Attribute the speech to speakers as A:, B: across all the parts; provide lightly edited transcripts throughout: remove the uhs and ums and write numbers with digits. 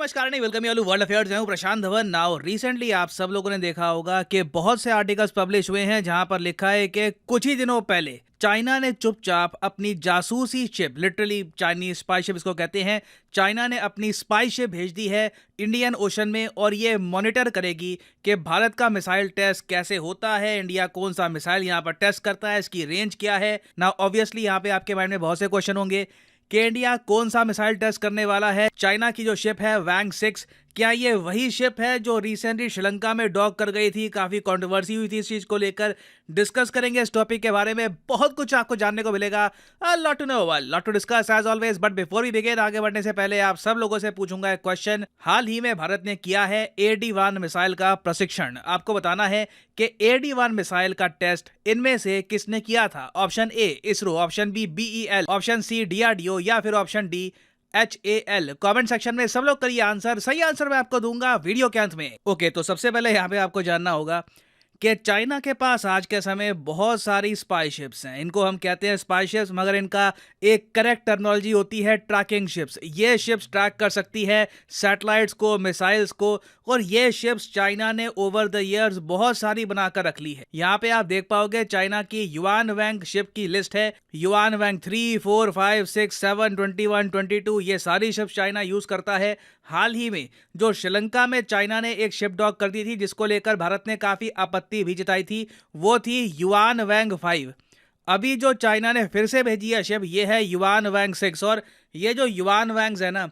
A: नमस्कार नहीं welcome you world affairs. मैं हूं प्रशांत धवन। नाउ रिसेंटली आप सब लोगों ने देखा होगा कि बहुत से आर्टिकल्स पब्लिश हुए हैं जहां पर लिखा है कि कुछ ही दिनों पहले चाइना ने चुपचाप अपनी जासूसी ship, literally Chinese spy ship इसको कहते हैं, चाइना ने अपनी स्पाई शिप भेज दी है इंडियन ओशन में और ये मॉनिटर करेगी कि भारत का मिसाइल टेस्ट कैसे होता है, इंडिया कौन सा मिसाइल यहां पर टेस्ट करता है, इसकी रेंज क्या है। नाउ ऑब्वियसली यहां पे आपके माइंड में बहुत से क्वेश्चन होंगे कि इंडिया कौन सा मिसाइल टेस्ट करने वाला है। चाइना की जो शिप है वैंग 6, क्या ये वही शिप है जो रिसेंटली श्रीलंका में डॉक कर गई थी? काफी कंट्रोवर्सी हुई थी इस चीज को लेकर। डिस्कस करेंगे इस टॉपिक के बारे में, बहुत कुछ आपको जानने को मिलेगा। Lot to know, lot to discuss as always. But before we begin, आगे बढ़ने से पहले आप सब लोगों से पूछूंगा एक क्वेश्चन। हाल ही में भारत ने किया है AD-1 मिसाइल का प्रशिक्षण। आपको बताना है कि AD-1 मिसाइल का टेस्ट इनमें से किसने किया था? Option A ISRO, option B BEL, option C DRDO या फिर option D HAL। Comment section में सब लोग करिए आंसर। सही आंसर मैं आपको दूंगा वीडियो के अंत में। ओके, तो सबसे पहले यहाँ पे आपको जानना होगा कि चाइना के पास आज के समय बहुत सारी स्पाई शिप्स हैं। इनको हम कहते हैं स्पाई शिप्स, मगर इनका एक करेक्ट टर्मिनोलॉजी होती है ट्रैकिंग शिप्स। ये शिप्स ट्रैक कर सकती है सैटेलाइट्स को, मिसाइल्स को, और ये शिप्स चाइना ने ओवर द इयर्स बहुत सारी बनाकर रख ली है। यहाँ पे आप देख पाओगे चाइना की युआन वैंग शिप की लिस्ट है। युआन वैंग 3, 4, 5, 6, 7, 21, 22, ये सारी शिप्स चाइना यूज करता है। हाल ही में जो श्रीलंका में चाइना ने एक शिप डॉक कर दी थी जिसको लेकर भारत ने काफी आपत्ति भी जताई थी, वो थी युआन वैंग 5। अभी जो चाइना ने फिर से भेजी है शिप, ये है युआन वैंग 6। और ये जो युआन वैंग्स है ना,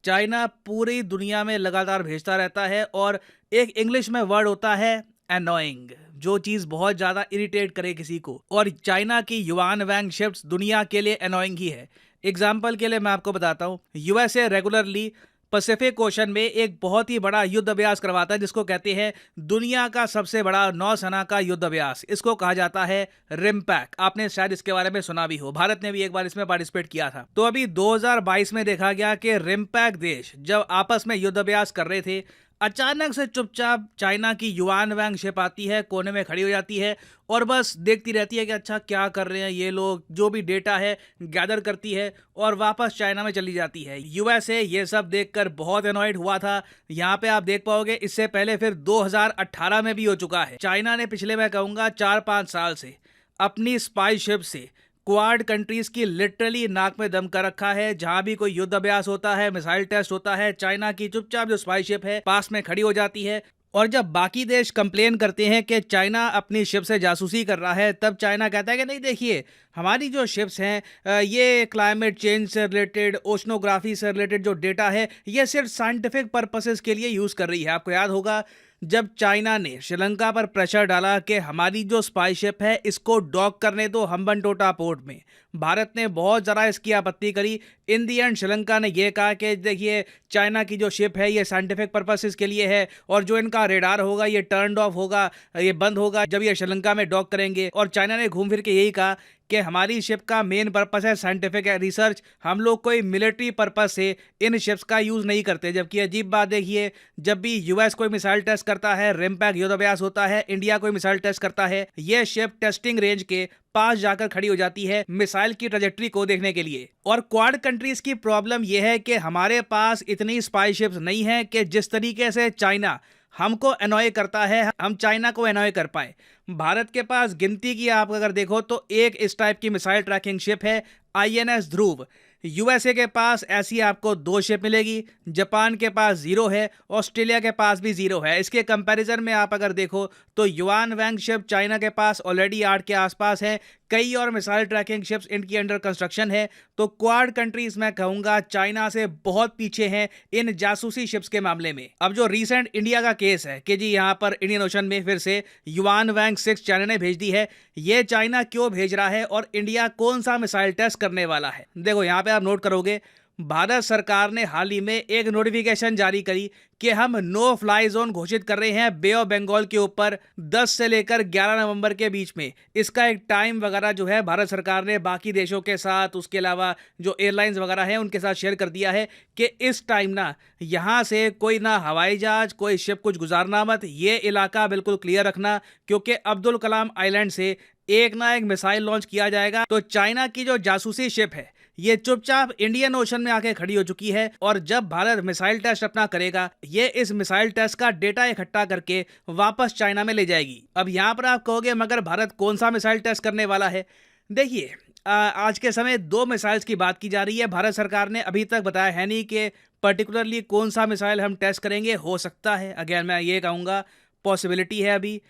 A: चाइना पूरी दुनिया में लगातार भेजता रहता है। और एक इंग्लिश में वर्ड होता है एनोइंग, जो चीज बहुत ज्यादा इरिटेट करे किसी को, और चाइना की युआन वैंग शिप्स दुनिया के लिए एनोइंग ही है। एग्जाम्पल के लिए मैं आपको बताता हूँ, यूएसए रेगुलरली पैसिफिक ओशन में एक बहुत ही बड़ा युद्ध अभ्यास करवाता है जिसको कहते हैं दुनिया का सबसे बड़ा नौसेना का युद्ध अभ्यास। इसको कहा जाता है रिमपैक। आपने शायद इसके बारे में सुना भी हो, भारत ने भी एक बार इसमें पार्टिसिपेट किया था। तो अभी 2022 में देखा गया कि रिमपैक देश जब आपस में युद्ध अभ्यास कर रहे थे, अचानक से चुपचाप चाइना की युआन वैंग शिप आती है, कोने में खड़ी हो जाती है और बस देखती रहती है कि अच्छा क्या कर रहे हैं ये लोग, जो भी डेटा है गैदर करती है और वापस चाइना में चली जाती है। यूएसए ये सब देखकर बहुत एनॉयड हुआ था। यहाँ पे आप देख पाओगे इससे पहले फिर 2018 में भी हो चुका है। चाइना ने पिछले मैं कहूँगा 4-5 साल से अपनी स्पाई शिप से क्वाड कंट्रीज की लिटरली नाक में दम कर रखा है। जहां भी कोई युद्ध अभ्यास होता है, मिसाइल टेस्ट होता है, चाइना की चुपचाप जो स्पाई शिप है पास में खड़ी हो जाती है। और जब बाकी देश कंप्लेन करते हैं कि चाइना अपनी शिप से जासूसी कर रहा है, तब चाइना कहता है कि नहीं देखिए, हमारी जो शिप्स हैं ये क्लाइमेट चेंज से रिलेटेड, ओशनोग्राफी से रिलेटेड जो डेटा है ये सिर्फ साइंटिफिक पर्पसेस के लिए यूज कर रही है। आपको याद होगा जब चाइना ने श्रीलंका पर प्रेशर डाला कि हमारी जो स्पाई शिप है इसको डॉक करने दो हम्बनटोटा पोर्ट में, भारत ने बहुत ज़रा इसकी आपत्ति करी। इन दी एंड श्रीलंका ने यह कहा कि देखिए चाइना की जो शिप है ये साइंटिफिक पर्पसेस के लिए है और जो इनका रेडार होगा ये टर्न ऑफ होगा, ये बंद होगा जब ये श्रीलंका में डॉक करेंगे। और चाइना ने घूम फिर के यही कहा कि हमारी शिप का मेन पर्पस है साइंटिफिक रिसर्च, हम लोग कोई मिलिट्री पर्पस से इन शिप्स का यूज़ नहीं करते। जबकि अजीब बात देखिए, जब भी यूएस कोई मिसाइल टेस्ट करता है, रिमपैक युद्ध अभ्यास होता है, इंडिया कोई मिसाइल टेस्ट करता है, ये शिप टेस्टिंग रेंज के पास जाकर खड़ी हो जाती है मिसाइल की ट्रैजेक्टरी को देखने के लिए। और क्वाड कंट्रीज की प्रॉब्लम यह है कि हमारे पास इतनी स्पाई शिप्स नहीं है कि जिस तरीके से चाइना हमको एनॉय करता है हम चाइना को एनॉय कर पाए। भारत के पास गिनती की आप अगर देखो तो एक इस टाइप की मिसाइल ट्रैकिंग शिप है INS ध्रुव। यूएसए के पास ऐसी आपको 2 शिप मिलेगी, जापान के पास 0 है, ऑस्ट्रेलिया के पास भी 0 है। इसके कंपैरिजन में आप अगर देखो तो युआन वैंग शिप चाइना के पास ऑलरेडी 8 के आसपास है, कई और मिसाइल ट्रैकिंग शिप्स इनकी अंडर कंस्ट्रक्शन है। तो क्वाड कंट्रीज मैं कहूंगा चाइना से बहुत पीछे हैं इन जासूसी शिप्स के मामले में। अब जो रीसेंट इंडिया का केस है कि जी यहाँ पर इंडियन ओशन में फिर से युआन वैंग 6 चाइना ने भेज दी है, ये चाइना क्यों भेज रहा है और इंडिया कौन सा मिसाइल टेस्ट करने वाला है? देखो यहाँ पे आप नोट करोगे भारत सरकार ने हाल ही में एक नोटिफिकेशन जारी करी कि हम नो फ्लाई जोन घोषित कर रहे हैं बे ऑफ बंगाल के ऊपर 10 से लेकर 11 नवंबर के बीच में। इसका एक टाइम वगैरह जो है भारत सरकार ने बाकी देशों के साथ, उसके अलावा जो एयरलाइंस वगैरह हैं उनके साथ शेयर कर दिया है कि इस टाइम ना यहाँ से कोई ना हवाई जहाज, कोई शिप कुछ गुजारना मत, ये इलाका बिल्कुल क्लियर रखना, क्योंकि अब्दुल कलाम आइलैंड से एक ना एक मिसाइल लॉन्च किया जाएगा। तो चाइना की जो जासूसी शिप है ये चुपचाप इंडियन ओशन में आके खड़ी हो चुकी है और जब भारत मिसाइल टेस्ट अपना करेगा, ये इस मिसाइल टेस्ट का डेटा इकट्ठा करके वापस चाइना में ले जाएगी। अब यहाँ पर आप कहोगे मगर भारत कौन सा मिसाइल टेस्ट करने वाला है? देखिए, आज के समय दो मिसाइल्स की बात की जा रही है। भारत सरकार ने अभी तक बताया है नहीं कि पर्टिकुलरली कौन सा मिसाइल हम टेस्ट करेंगे। हो सकता है, अगेन मैं ये कहूँगा पॉसिबिलिटी है अभी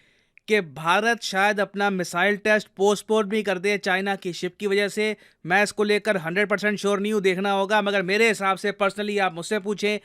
A: कि भारत शायद अपना मिसाइल टेस्ट पोस्टपोन भी कर दे चाइना की शिप की वजह से। मैं इसको लेकर 100% श्योर नहीं हूँ, देखना होगा, मगर मेरे हिसाब से पर्सनली आप मुझसे पूछें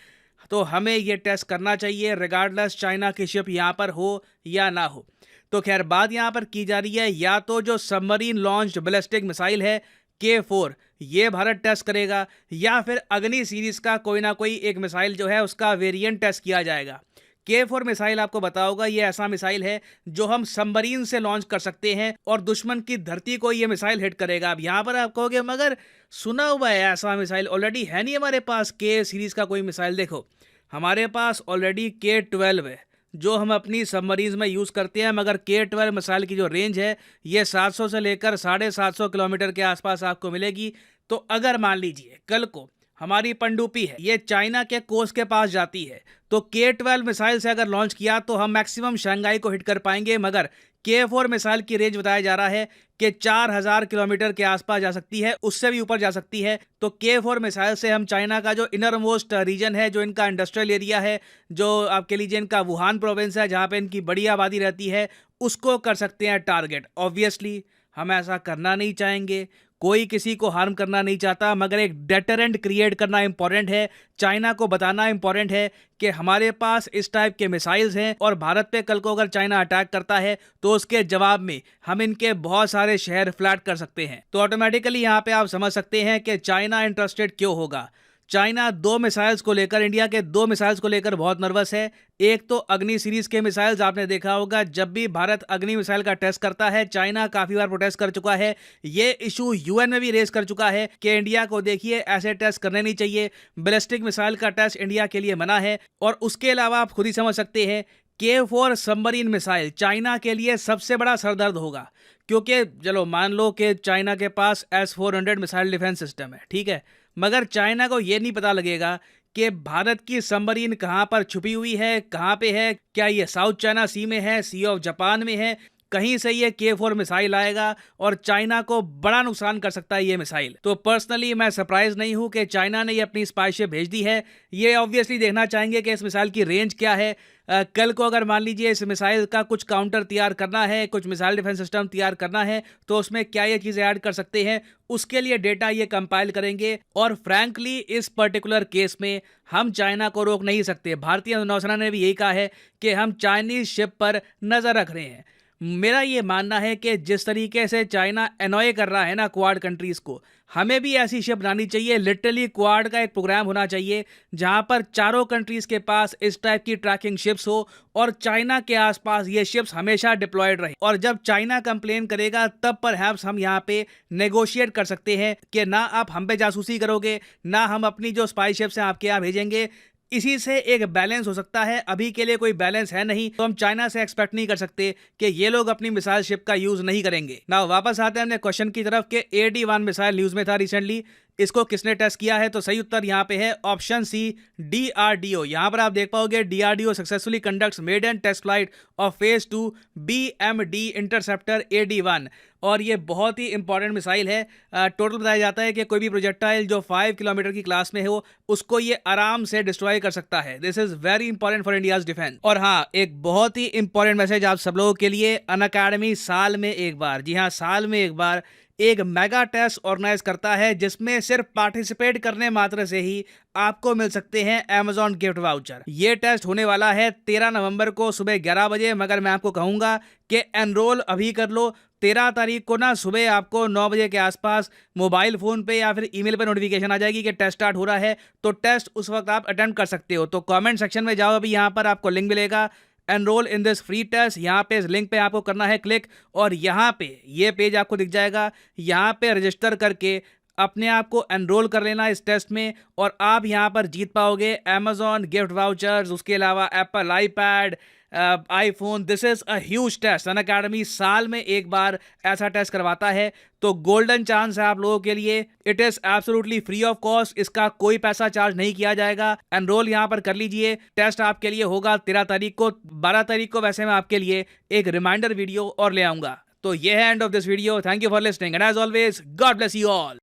A: तो हमें ये टेस्ट करना चाहिए रिगार्डलेस चाइना की शिप यहाँ पर हो या ना हो। तो खैर बात यहाँ पर की जा रही है या तो जो सबमरीन लॉन्च्ड बैलिस्टिक मिसाइल है K4 ये भारत टेस्ट करेगा, या फिर अग्नि सीरीज का कोई ना कोई एक मिसाइल जो है उसका वेरिएंट टेस्ट किया जाएगा। K4 मिसाइल आपको बताऊंगा, ये ऐसा मिसाइल है जो हम सबमरीन से लॉन्च कर सकते हैं और दुश्मन की धरती को ये मिसाइल हिट करेगा। अब यहाँ पर आप कहोगे मगर सुना हुआ है ऐसा मिसाइल ऑलरेडी है नहीं हमारे पास K सीरीज का कोई मिसाइल। देखो, हमारे पास ऑलरेडी K12 है जो हम अपनी सबमरीन में यूज़ करते हैं, मगर K12 मिसाइल की जो रेंज है ये 700 से लेकर 750 किलोमीटर के आसपास आपको मिलेगी। तो अगर मान लीजिए कल को हमारी पनडुब्बी है ये चाइना के कोस्ट के पास जाती है तो K12 मिसाइल से अगर लॉन्च किया तो हम मैक्सिमम शंघाई को हिट कर पाएंगे, मगर K4 मिसाइल की रेंज बताया जा रहा है कि 4000 किलोमीटर के आसपास जा सकती है, उससे भी ऊपर जा सकती है। तो K4 मिसाइल से हम चाइना का जो इनर मोस्ट रीजन है, जो इनका इंडस्ट्रियल एरिया है, जो आपके लीजिए इनका वुहान प्रोविंस है जहाँ पे इनकी बड़ी आबादी रहती है, उसको कर सकते हैं टारगेट। ऑब्वियसली हम ऐसा करना नहीं चाहेंगे, कोई किसी को हार्म करना नहीं चाहता, मगर एक डेटरेंट क्रिएट करना इंपॉर्टेंट है। चाइना को बताना इंपॉर्टेंट है कि हमारे पास इस टाइप के मिसाइल्स हैं और भारत पे कल को अगर चाइना अटैक करता है तो उसके जवाब में हम इनके बहुत सारे शहर फ्लैट कर सकते हैं। तो ऑटोमेटिकली यहाँ पे आप समझ सकते हैं कि चाइना इंटरेस्टेड क्यों होगा। चाइना दो मिसाइल्स को लेकर, इंडिया के दो मिसाइल्स को लेकर बहुत नर्वस है। एक तो अग्नि सीरीज के मिसाइल्स, आपने देखा होगा जब भी भारत अग्नि मिसाइल का टेस्ट करता है चाइना काफी बार प्रोटेस्ट कर चुका है। ये इशू यूएन में भी रेज कर चुका है कि इंडिया को देखिए ऐसे टेस्ट करने नहीं चाहिए, बैलिस्टिक मिसाइल का टेस्ट इंडिया के लिए मना है। और उसके अलावा आप खुद ही समझ सकते हैं K4 सबमरीन मिसाइल चाइना के लिए सबसे बड़ा सरदर्द होगा, क्योंकि चलो मान लो कि चाइना के पास S-400 मिसाइल डिफेंस सिस्टम है, ठीक है, मगर चाइना को ये नहीं पता लगेगा कि भारत की सबमरीन कहाँ पर छुपी हुई है, कहाँ पे है, क्या ये साउथ चाइना सी में है, सी ऑफ जापान में है, कहीं से ये K4 मिसाइल आएगा और चाइना को बड़ा नुकसान कर सकता है ये मिसाइल। तो पर्सनली मैं सरप्राइज नहीं हूं कि चाइना ने ये अपनी स्पाईशिप भेज दी है। ये ऑब्वियसली देखना चाहेंगे कि इस मिसाइल की रेंज क्या है। कल को अगर मान लीजिए इस मिसाइल का कुछ काउंटर तैयार करना है, कुछ मिसाइल डिफेंस सिस्टम तैयार करना है, तो उसमें क्या ये चीज़ें ऐड कर सकते हैं, उसके लिए डेटा ये कंपाइल करेंगे। और फ्रैंकली इस पर्टिकुलर केस में हम चाइना को रोक नहीं सकते। भारतीय नौसेना ने भी यही कहा है कि हम चाइनीज शिप पर नज़र रख रहे हैं। मेरा ये मानना है कि जिस तरीके से चाइना एनॉय कर रहा है ना क्वाड कंट्रीज को, हमें भी ऐसी शिप बनानी चाहिए। लिटरली क्वाड का एक प्रोग्राम होना चाहिए जहां पर चारों कंट्रीज के पास इस टाइप की ट्रैकिंग शिप्स हो और चाइना के आसपास ये शिप्स हमेशा डिप्लॉयड रहे। और जब चाइना कंप्लेन करेगा तब परहैप्स हम यहाँ पे नेगोशिएट कर सकते हैं कि ना आप हम पे जासूसी करोगे, ना हम अपनी जो स्पाई शिप्स हैं आपके यहाँ भेजेंगे। इसी से एक बैलेंस हो सकता है। अभी के लिए कोई बैलेंस है नहीं, तो हम चाइना से एक्सपेक्ट नहीं कर सकते कि ये लोग अपनी मिसाइल शिप का यूज नहीं करेंगे ना। वापस आते हैं अपने क्वेश्चन की तरफ कि AD-1 मिसाइल न्यूज में था रिसेंटली, इसको किसने टेस्ट किया है? तो सही उत्तर यहाँ पे है ऑप्शन सी, DRDO। यहाँ पर आप देख पाओगे DRDO successfully conducts maiden test flight of phase 2 BMD interceptor AD-1। और ये बहुत ही इंपॉर्टेंट मिसाइल है। टोटल बताया जाता है कि कोई भी प्रोजेक्टाइल जो 5 किलोमीटर की क्लास में हो उसको ये आराम से डिस्ट्रॉय कर सकता है। This is very important for India's defence. और हाँ, एक बहुत ही इंपॉर्टेंट मैसेज आप सब लोगों के लिए, अनअकैडमी साल में एक बार, जी हाँ साल में एक बार, एक मेगा टेस्ट ऑर्गेनाइज करता है जिसमें सिर्फ पार्टिसिपेट करने मात्र से ही आपको मिल सकते हैं Amazon गिफ्ट वाउचर। ये टेस्ट होने वाला है 13 नवंबर को सुबह 11 बजे, मगर मैं आपको कहूंगा कि एनरोल अभी कर लो। 13 तारीख को ना सुबह आपको 9 बजे के आसपास मोबाइल फोन पे या फिर ईमेल पे नोटिफिकेशन आ जाएगी कि टेस्ट स्टार्ट हो रहा है, तो टेस्ट उस वक्त आप अटेम्प्ट कर सकते हो। तो कमेंट सेक्शन में जाओ, अभी यहाँ पर आपको लिंक मिलेगा, enrol in this free test. यहाँ पे इस लिंक पे आपको करना है क्लिक और यहाँ पे ये पेज आपको दिख जाएगा। यहाँ पे रजिस्टर करके अपने आप को एनरोल कर लेना इस टेस्ट में और आप यहाँ पर जीत पाओगे Amazon गिफ्ट वाउचर्स, उसके अलावा Apple iPad, iPhone. This is a huge test. Unacademy साल में एक बार ऐसा टेस्ट करवाता है, तो गोल्डन चांस है आप लोगों के लिए। It is absolutely free of cost, इसका कोई पैसा चार्ज नहीं किया जाएगा। एनरोल यहां पर कर लीजिए। टेस्ट आपके लिए होगा 13 तारीख को। 12 तारीख को वैसे मैं आपके लिए एक रिमाइंडर वीडियो और ले आऊंगा। तो ये है end of this video. Thank you for listening and as always God bless you all.